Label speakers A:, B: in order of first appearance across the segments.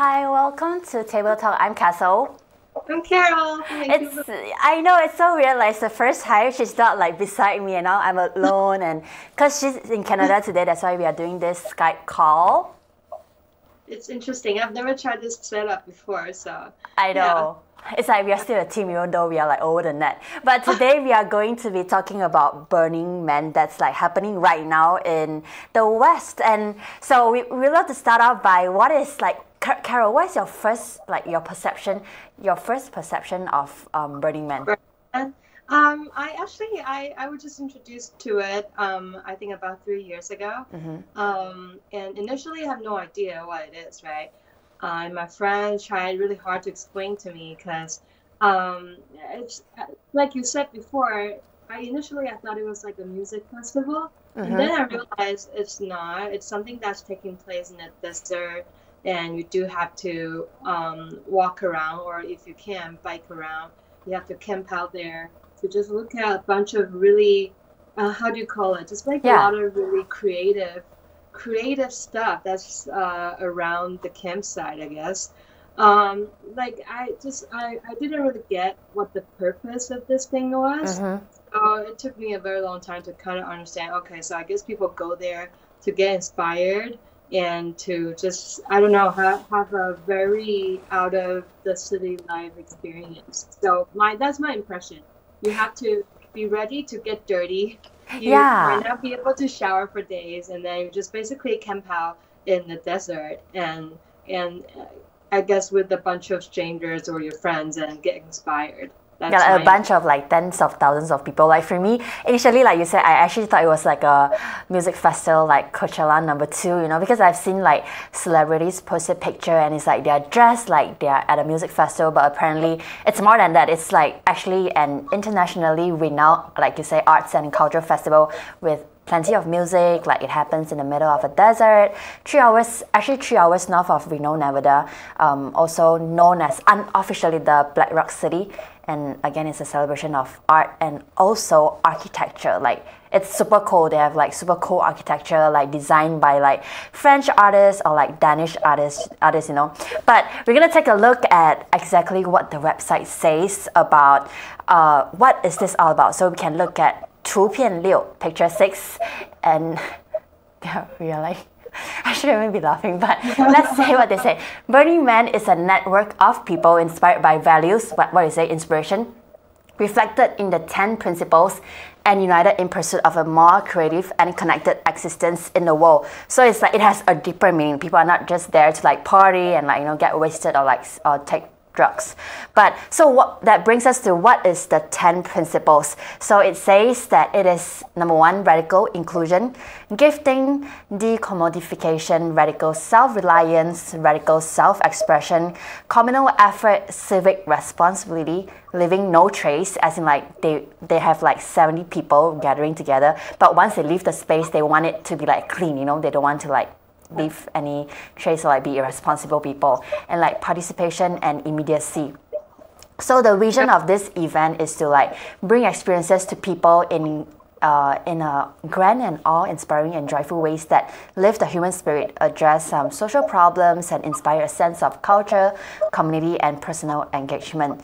A: Hi, welcome to Table Talk. I'm Castle.
B: I'm Carol.
A: I know it's so weird. Like it's the first time she's not like beside me, and now I'm alone. And because she's in Canada today, that's why we are doing this Skype call.
B: It's interesting. I've never tried this setup before, so
A: I know. Yeah. It's like we are still a team, even though we are like over the net. But today we are going to be talking about Burning Man that's like happening right now in the West. And so we love to start off by what is like, Carol, what is your first, like your first perception of Burning Man?
B: I was just introduced to it, I think about 3 years ago. And initially I have no idea what it is, right? And my friend tried really hard to explain to me because it's like you said before, I thought it was like a music festival. And then I realized it's not. It's something that's taking place in a desert, and you do have to walk around, or if you can, bike around. You have to camp out there to just look at a bunch of really, how do you call it? Just like a lot of really creative stuff that's around the campsite, I guess. Like I didn't really get what the purpose of this thing was. It took me a very long time to kind of understand, okay, so I guess people go there to get inspired and to just, I don't know, have a very out of the city life experience. So that's my impression. You have to be ready to get dirty. You might not be able to shower for days, and then you just basically camp out in the desert and I guess with a bunch of strangers or your friends and get inspired.
A: A bunch of like tens of thousands of people. Like for me, initially, like you said, I actually thought it was like a music festival like Coachella No. 2, you know, because I've seen like celebrities post a picture and it's like they're dressed like they're at a music festival, but apparently it's more than that. It's like actually an internationally renowned, like you say, arts and culture festival with plenty of music. Like it happens in the middle of a desert, 3 hours north of Reno, Nevada, also known as unofficially the Black Rock City. And again, it's a celebration of art and also architecture. Like it's super cool. They have like super cool architecture, like designed by like French artists or like Danish artists, you know. But we're gonna take a look at exactly what the website says about what is this all about. So we can look at 图片6, picture 6, and we are like, I shouldn't even be laughing, but let's say what they say. Burning Man is a network of people inspired by values, what you say, inspiration, reflected in the 10 principles and united in pursuit of a more creative and connected existence in the world. So it's like it has a deeper meaning. People are not just there to like party and like, you know, get wasted or like take drugs. But so what that brings us to what is the 10 principles. So it says that it is number 1, radical inclusion, gifting, decommodification, radical self-reliance, radical self-expression, communal effort, civic responsibility, leaving no trace, as in like they have like 70 people gathering together, but once they leave the space, they want it to be like clean, you know, they don't want to like leave any trace or like be irresponsible people, and like participation and immediacy. So the vision of this event is to like bring experiences to people in a grand and awe-inspiring and joyful ways that lift the human spirit, address some social problems, and inspire a sense of culture, community, and personal engagement.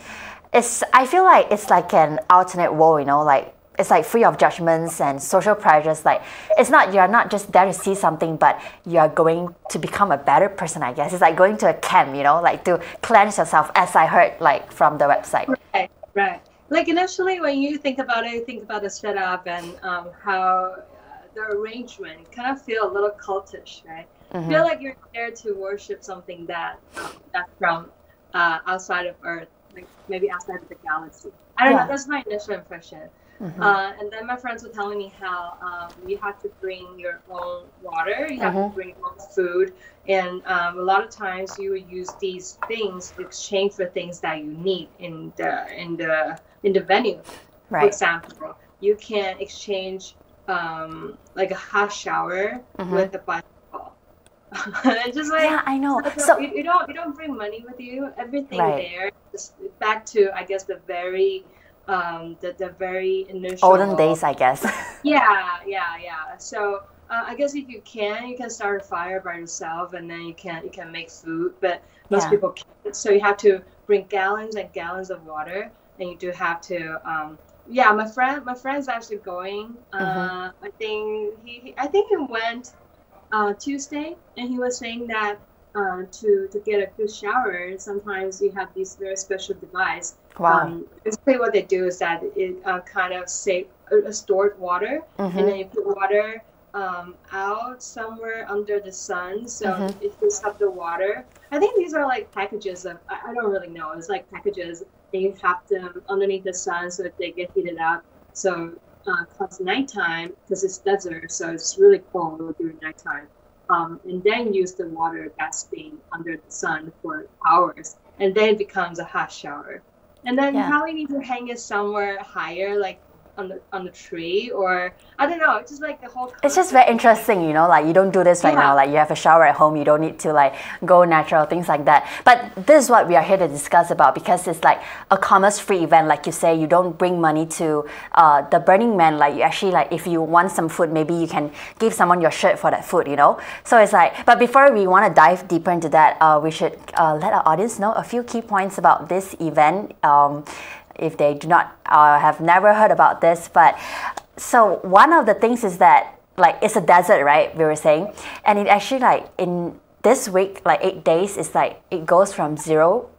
A: I feel like it's like an alternate world, you know, like it's like free of judgments and social pressures. Like you're not just there to see something, but you're going to become a better person, I guess. It's like going to a camp, you know, like to cleanse yourself, as I heard like from the website.
B: Right. Like initially when you think about it, you think about the setup and how the arrangement kind of feel a little cultish, right? Feel like you're there to worship something that's from outside of Earth, like maybe outside of the galaxy. I don't know, that's my initial impression. And then my friends were telling me how you have to bring your own water, you have to bring your own food, and a lot of times you would use these things to exchange for things that you need in the venue. Right. For example, you can exchange like a hot shower with a bicycle. Just like,
A: I know.
B: So you don't bring money with you. Everything there is back to, I guess, the very initial
A: olden days, I guess.
B: Yeah. So I guess if you can start a fire by yourself, and then you can make food. But most people can't, so you have to bring gallons and gallons of water, and you do have to. My friend's actually going. I think he went Tuesday, and he was saying that to get a good shower, sometimes you have these very special device.
A: Wow.
B: Basically, what they do is that it kind of stored water, and then you put water out somewhere under the sun, so it heats up the water. I think these are like packages of, I don't really know, it's like packages, and you have them underneath the sun so that they get heated up. So comes nighttime, because it's desert, so it's really cold during nighttime. And then use the water that's being under the sun for hours, and then it becomes a hot shower. And then you probably need to hang it somewhere higher, like on the tree, or I don't know, it's just like the whole concept.
A: It's just very interesting, you know, like you don't do this right now, like you have a shower at home, you don't need to like go natural, things like that. But this is what we are here to discuss about, because it's like a commerce-free event. Like you say, you don't bring money to the Burning Man. Like you actually, like if you want some food, maybe you can give someone your shirt for that food, you know. So it's like, but before we want to dive deeper into that, we should let our audience know a few key points about this event. If they do not have never heard about this. But so one of the things is that like it's a desert, right, we were saying, and it actually like in this week, like 8 days, it's like it goes from zero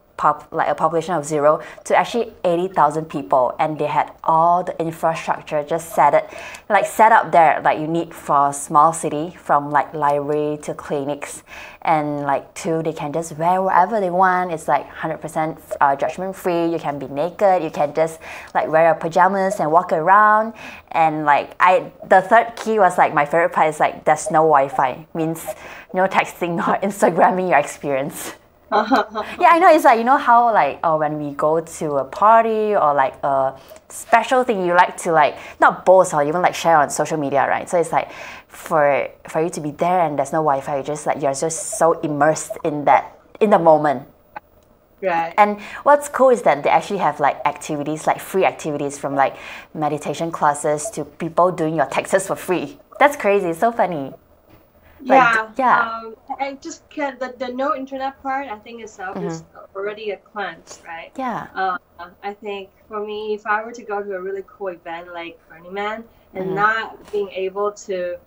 A: like a population of 0 to actually 80,000 people, and they had all the infrastructure just set up there like you need for a small city, from like library to clinics, and like they can just wear whatever they want. It's like 100% judgment free. You can be naked, you can just like wear your pajamas and walk around. And like the third key was like my favorite part is like there's no Wi-Fi, means no texting or Instagramming your experience. Yeah, I know. It's like, you know how like when we go to a party or like a special thing, you like to like not boast or even like share on social media, right? So it's like for you to be there and there's no Wi-Fi, you're just so immersed in the moment.
B: Right.
A: And what's cool is that they actually have like activities, like free activities, from like meditation classes to people doing your taxes for free. That's crazy. It's so funny.
B: I just can't. The no internet part, I think itself is already a cleanse, right?
A: Yeah.
B: I think for me, if I were to go to a really cool event like Burning Man and not being able to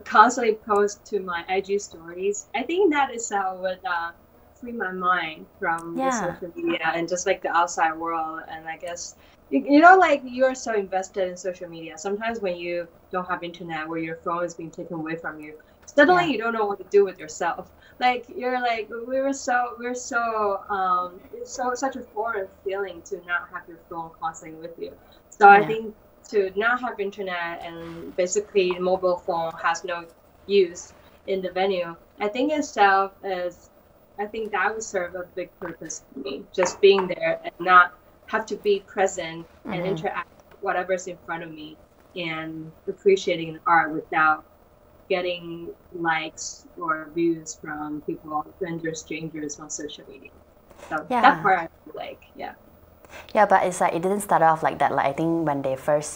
B: constantly post to my IG stories, I think that itself would free my mind from the social media and just like the outside world. And I guess you know, like you're so invested in social media. Sometimes when you don't have internet, where your phone is being taken away from you, suddenly you don't know what to do with yourself. Like you're like it's such a foreign feeling to not have your phone constantly with you. So I think to not have internet and basically the mobile phone has no use in the venue, I think itself is, I think that would serve a big purpose for me. Just being there and not have to be present and interact with whatever's in front of me, and appreciating the art without getting likes or views from people, strangers on social media. So that part I feel like,
A: Yeah, but it's like it didn't start off like that. Like I think when they first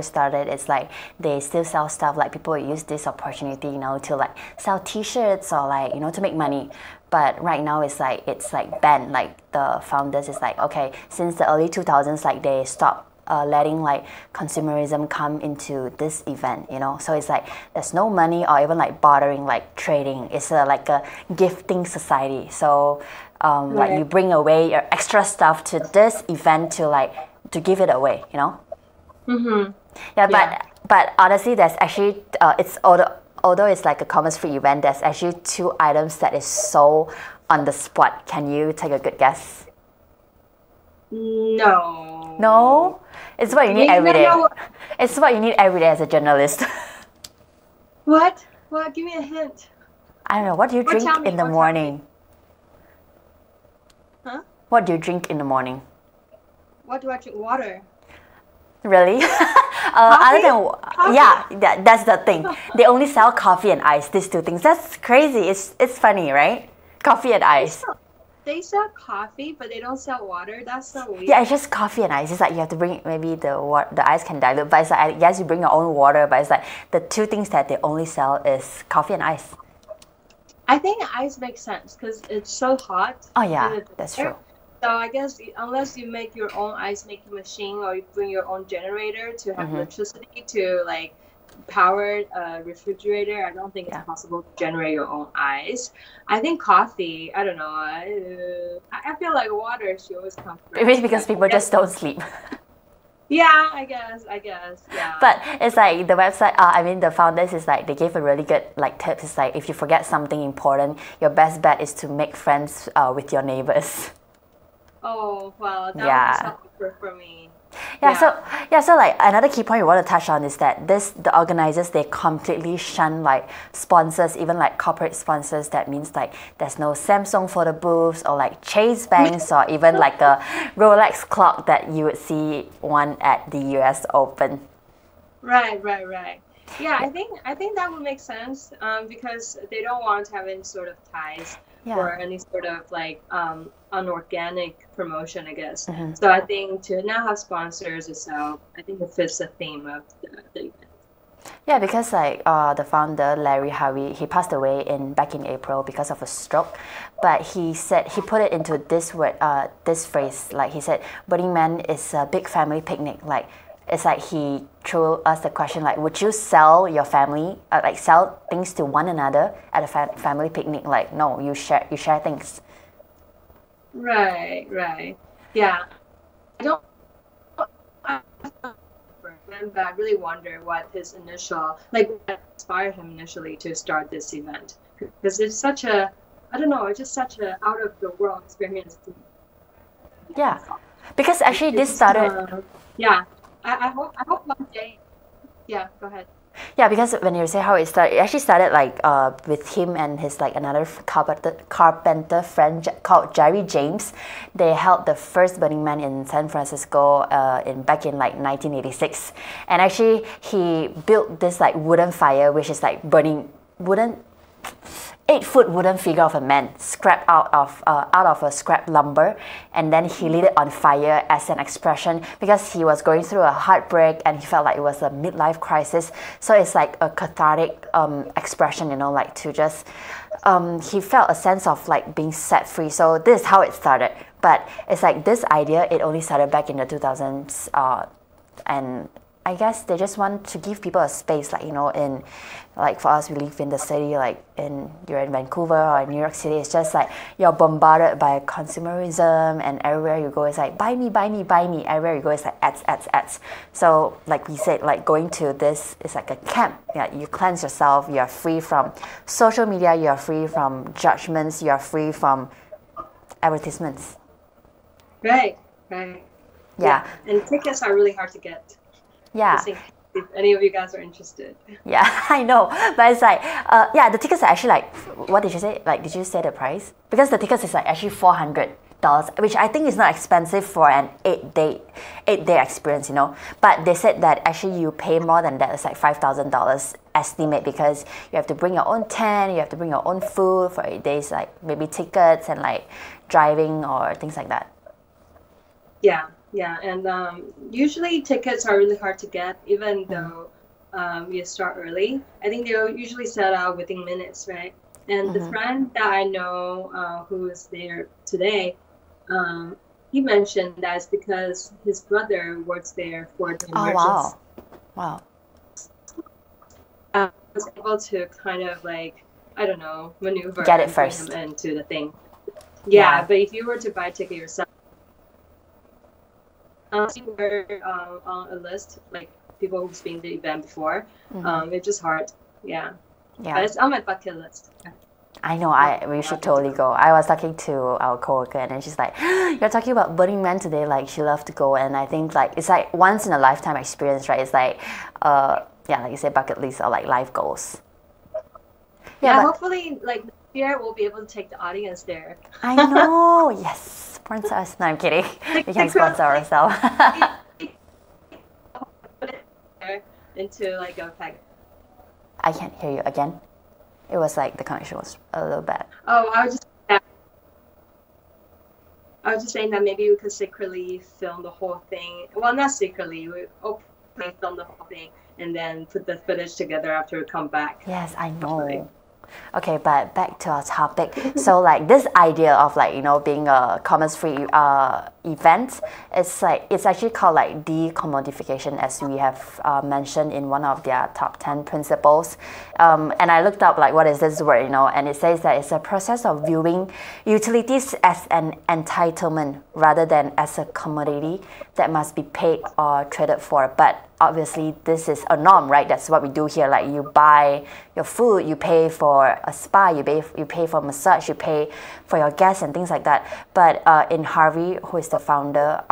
A: started, it's like they still sell stuff. Like people use this opportunity, you know, to like sell T-shirts or like, you know, to make money. But right now it's like banned. Like the founders is like, okay, since the early 2000s, like they stopped letting like consumerism come into this event, you know. So it's like there's no money or even like bartering, like trading. It's like a gifting society. So like you bring away your extra stuff to this event to give it away, you know. But honestly, there's actually although it's like a commerce-free event, there's actually 2 items that is sold on the spot. Can you take a good guess? No? It's what you need every day. It's what you need every day as a journalist.
B: What? Give me a hint.
A: I don't know. What do you drink in the morning?
B: Huh?
A: What do you drink in the morning?
B: What do I drink? Water.
A: Really? Other than that's the thing. They only sell coffee and ice. These 2 things. That's crazy. It's funny, right? Coffee and ice.
B: they sell coffee, but they don't sell water. That's so weird.
A: Yeah, it's just coffee and ice. It's like you have to bring maybe the ice can dilute, but it's like I guess you bring your own water. But it's like the two things that they only sell is coffee and ice.
B: I think ice makes sense because it's so hot.
A: Oh yeah, that's true.
B: So I guess unless you make your own ice making machine or you bring your own generator to have electricity to like power a refrigerator, I don't think it's possible to generate your own ice. I think coffee, I don't know. I feel like water should always come first.
A: Maybe because people just don't sleep.
B: Yeah, I guess, yeah.
A: But it's like the website, I mean the founders is like, they gave a really good like tips. It's like if you forget something important, your best bet is to make friends with your neighbors.
B: Oh, wow, that would be so for me.
A: So like another key point we want to touch on is that the organizers, they completely shun like sponsors, even like corporate sponsors. That means like there's no Samsung photo booths or like Chase banks or even like a Rolex clock that you would see one at the US Open.
B: Right. Yeah, I think that would make sense because they don't want to have any sort of ties or any sort of like unorganic promotion, I guess. So I think to now have sponsors itself, I think it fits the theme of the event.
A: Yeah, because like the founder Larry Harvey, he passed away back in April because of a stroke. But he said, he put it into this word, this phrase, like he said, Burning Man is a big family picnic. Like it's like he threw us the question like, would you sell your family, like sell things to one another at a family picnic? Like no, you share things.
B: Right. Yeah. I really wonder what his initial, like what inspired him initially to start this event. Because it's such a, I don't know, it's just such a out of the world experience.
A: Yeah. Because actually this started...
B: I hope one day, go ahead.
A: Yeah, because when you say how it started, it actually started like with him and his like another carpenter friend called Jerry James. They held the first Burning Man in San Francisco back in like 1986, and actually he built this like wooden fire, which is like burning 8-foot wooden figure of a man scrapped out of a scrap lumber, and then he lit it on fire as an expression because he was going through a heartbreak and he felt like it was a midlife crisis. So it's like a cathartic expression, you know, like to just he felt a sense of like being set free. So this is how it started. But it's like this idea, it only started back in the 2000s, and I guess they just want to give people a space, like, you know, in, like for us, we live in the city, like you're in Vancouver or in New York City, it's just like you're bombarded by consumerism, and everywhere you go it's like buy me. Everywhere you go it's like ads. So like we said, like going to this is like a camp. Yeah, you cleanse yourself, you're free from social media, you're free from judgments, you're free from advertisements.
B: Right.
A: Yeah.
B: And tickets are really hard to get.
A: Yeah.
B: If any of you guys are interested.
A: Yeah, I know. But it's like, the tickets are actually like, what did you say? Like, did you say the price? Because the tickets is like actually $400, which I think is not expensive for an 8-day experience, you know. But they said that actually you pay more than that. It's like $5,000 estimate because you have to bring your own tent, you have to bring your own food for 8 days, like maybe tickets and like driving or things like that.
B: Yeah, and usually tickets are really hard to get, even though you start early. I think they'll usually sell out within minutes, right? And the friend that I know who is there today, he mentioned that it's because his brother works there for the emergency.
A: Wow.
B: I was able to kind of like, I don't know, maneuver
A: get it first
B: him into the thing. Yeah, but if you were to buy a ticket yourself, you were on a list, like people who've been to the event before. It's just hard. Yeah. But it's on my bucket list.
A: I know, we should totally go. I was talking to our coworker and then she's like, you're talking about Burning Man today, like she loved to go. And I think like it's like once in a lifetime experience, right? It's like, like you said, bucket list or like life goals.
B: Yeah, hopefully like this year we'll be able to take the audience there.
A: I know, yes. Sponsor us. No, I'm kidding. We can sponsor ourselves.
B: Into like a pack.
A: I can't hear you again. It was like the connection was a little bad.
B: Oh, I was just I was just saying that maybe we could secretly film the whole thing. Well, not secretly. We openly film the whole thing and then put the footage together after we come back.
A: Yes, I know. Okay, but back to our topic. So like this idea of like, you know, being a commerce-free event, it's actually called like decommodification, as we have mentioned in one of their top 10 principles. And I looked up like what is this word, you know, and it says that it's a process of viewing utilities as an entitlement rather than as a commodity that must be paid or traded for. But obviously this is a norm, right? That's what we do here. Like you buy your food, you pay for a spa, you pay for massage, you pay for your guests and things like that. But in Harvey, who is the founder,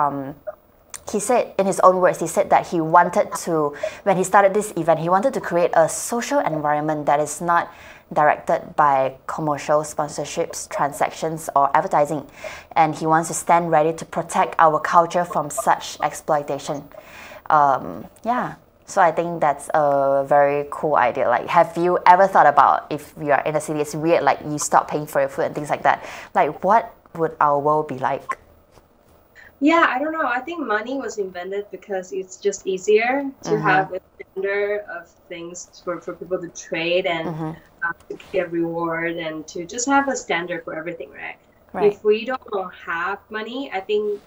A: he said, in his own words, he said that he wanted to, when he started this event, he wanted to create a social environment that is not directed by commercial sponsorships, transactions, or advertising. And he wants to stand ready to protect our culture from such exploitation. Yeah, so I think that's a very cool idea. Like, have you ever thought about if you are in a city, it's weird, like you stop paying for your food and things like that. Like, what would our world be like?
B: Yeah, I don't know. I think money was invented because it's just easier to have a standard of things for people to trade and to get reward and to just have a standard for everything, right? If we don't have money, I think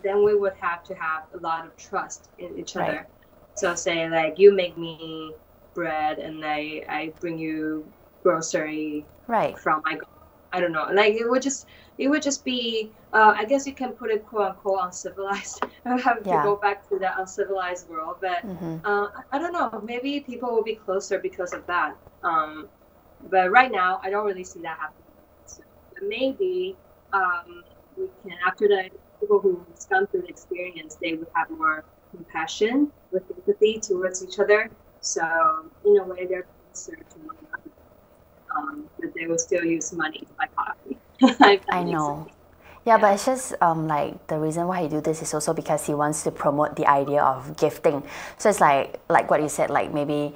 B: then we would have to have a lot of trust in each other. So say like you make me bread and I bring you grocery from my, I don't know, like it would just be I guess you can put it quote unquote uncivilized. I have to go back to the uncivilized world, but I don't know, maybe people will be closer because of that. But right now I don't really see that happening. So maybe we can, after the people who've gone through the experience, they would have more compassion with empathy towards each other. So in a way, they're closer to one another. But they will still use money to buy coffee.
A: I know. Yeah, but it's just like the reason why he do this is also because he wants to promote the idea of gifting. So it's like what you said, like maybe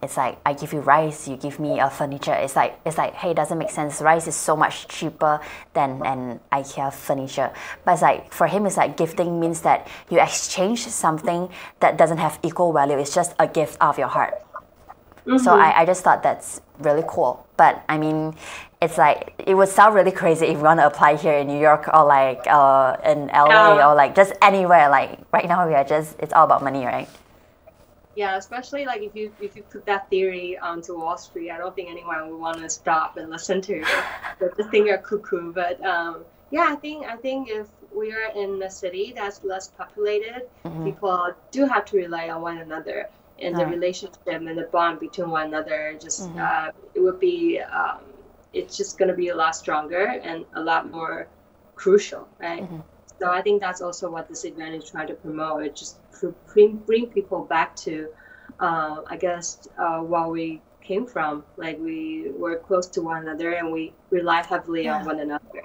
A: it's like I give you rice, you give me a furniture. It's like hey, it doesn't make sense. Rice is so much cheaper than an IKEA furniture. But it's like for him, it's like gifting means that you exchange something that doesn't have equal value. It's just a gift of your heart. So I just thought that's really cool. But I mean, it's like it would sound really crazy if you want to apply here in New York or like in LA or like just anywhere. Like right now, it's all about money, right?
B: Yeah, especially like if you put that theory onto Wall Street, I don't think anyone would want to stop and listen to it. They just think you're cuckoo. But yeah, I think if we are in a city that's less populated, people do have to rely on one another, and the relationship and the bond between one another just it would be it's just going to be a lot stronger and a lot more crucial, right? So I think that's also what this event is trying to promote. It just bring people back to, I guess, where we came from. Like we were close to one another and we rely heavily on one another.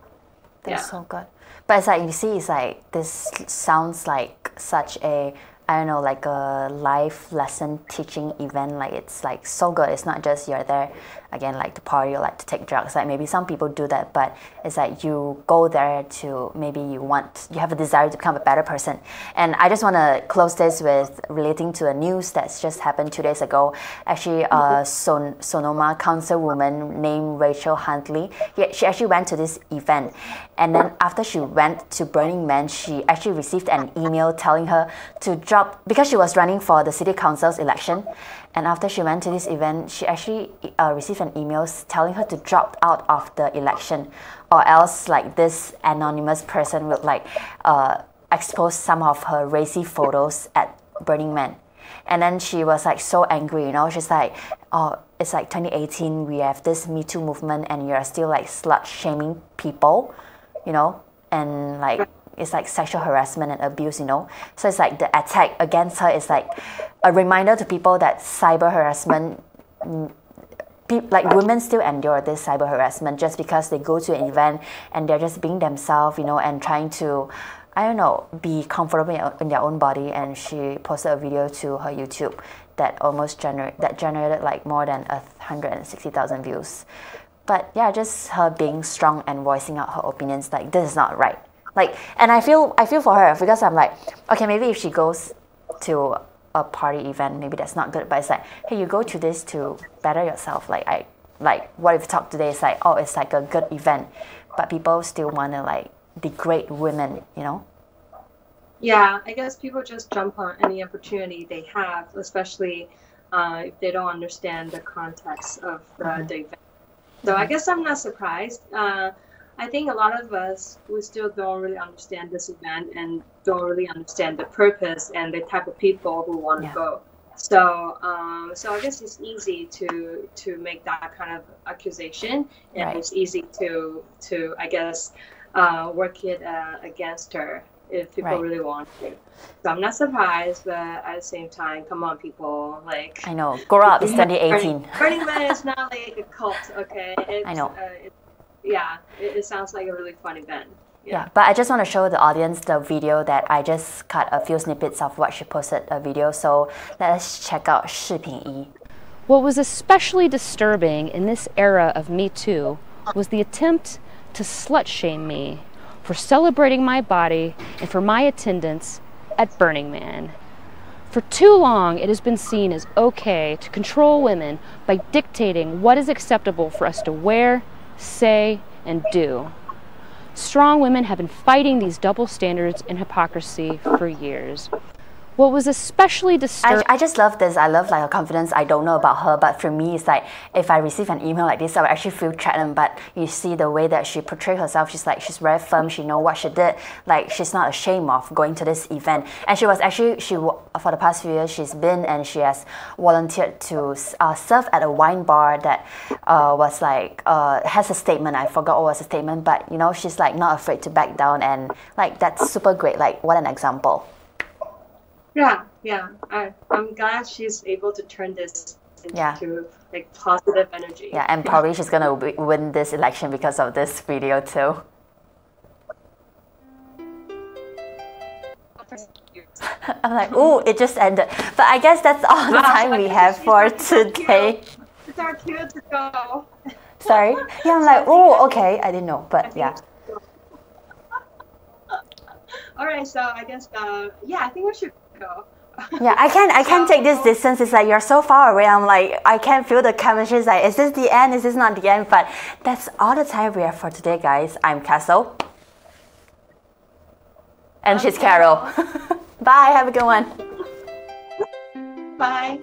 A: That's so good. But it's like, you see, it's like this sounds like such a, I don't know, like a life lesson teaching event. Like it's like so good. It's not just you're there again like to party or like to take drugs. Like maybe some people do that, but it's like you go there to maybe you have a desire to become a better person. And I just want to close this with relating to a news that's just happened 2 days ago. Actually, Sonoma councilwoman named Rachel Huntley, she actually went to this event, and then after she went to Burning Man, she actually received an email telling her to drop, because she was running for the city council's election. And after she went to this event, she actually received an email telling her to drop out of the election, or else like this anonymous person would like expose some of her racy photos at Burning Man. And then she was like so angry, you know, she's like, oh, it's like 2018, we have this Me Too movement and you're still like slut shaming people, you know, and like it's like sexual harassment and abuse, you know. So it's like the attack against her is like a reminder to people that cyber harassment, like women still endure this cyber harassment just because they go to an event and they're just being themselves, you know, and trying to, I don't know, be comfortable in their own body. And she posted a video to her YouTube that generated like more than 160,000 views. But yeah, just her being strong and voicing out her opinions, like this is not right. Like, and I feel for her because I'm like, okay, maybe if she goes to a party event, maybe that's not good. But it's like, hey, you go to this to better yourself. Like what we've talked today is like, oh, it's like a good event, but people still want to like degrade women, you know?
B: Yeah, I guess people just jump on any opportunity they have, especially if they don't understand the context of the event. So I guess I'm not surprised. I think a lot of us, we still don't really understand this event and don't really understand the purpose and the type of people who want to go. So I guess it's easy to make that kind of accusation, and it's easy to I guess work it against her if people really want to. So I'm not surprised, but at the same time, come on, people, like,
A: I know, grow up. It's 2018.
B: Burning Man is not like a cult, okay?
A: I know.
B: It sounds like a really fun event.
A: Yeah, but I just want to show the audience the video that I just cut a few snippets of what she posted a video. So let's check out 视频一.
C: What was especially disturbing in this era of Me Too was the attempt to slut-shame me for celebrating my body and for my attendance at Burning Man. For too long, it has been seen as okay to control women by dictating what is acceptable for us to wear, say, and do. Strong women have been fighting these double standards and hypocrisy for years. What was especially disturbing...
A: I just love this. I love like her confidence. I don't know about her, but for me, it's like if I receive an email like this, I would actually feel threatened. But you see the way that she portrayed herself, she's very firm. She knows what she did. Like, she's not ashamed of going to this event. And she was actually, for the past few years, she's been and she has volunteered to serve at a wine bar that was like, has a statement. I forgot what was the statement, but you know, she's like not afraid to back down, and like that's super great. Like, what an example.
B: Yeah. I'm glad she's able to turn this into like positive energy.
A: Yeah, and probably she's gonna win this election because of this video too. I'm like, ooh, it just ended. But I guess that's all the time we have for today.
B: It's our cue to go.
A: Sorry? Yeah, I'm like, oh, okay, I didn't know, but yeah.
B: All right, so I guess, I think we should go.
A: Yeah, I can't take this distance. It's like you're so far away. I'm like, I can't feel the chemistry. It's like, is this the end? Is this not the end? But that's all the time we have for today, guys. I'm Castle. And she's Carol. Bye, have a good one.
B: Bye.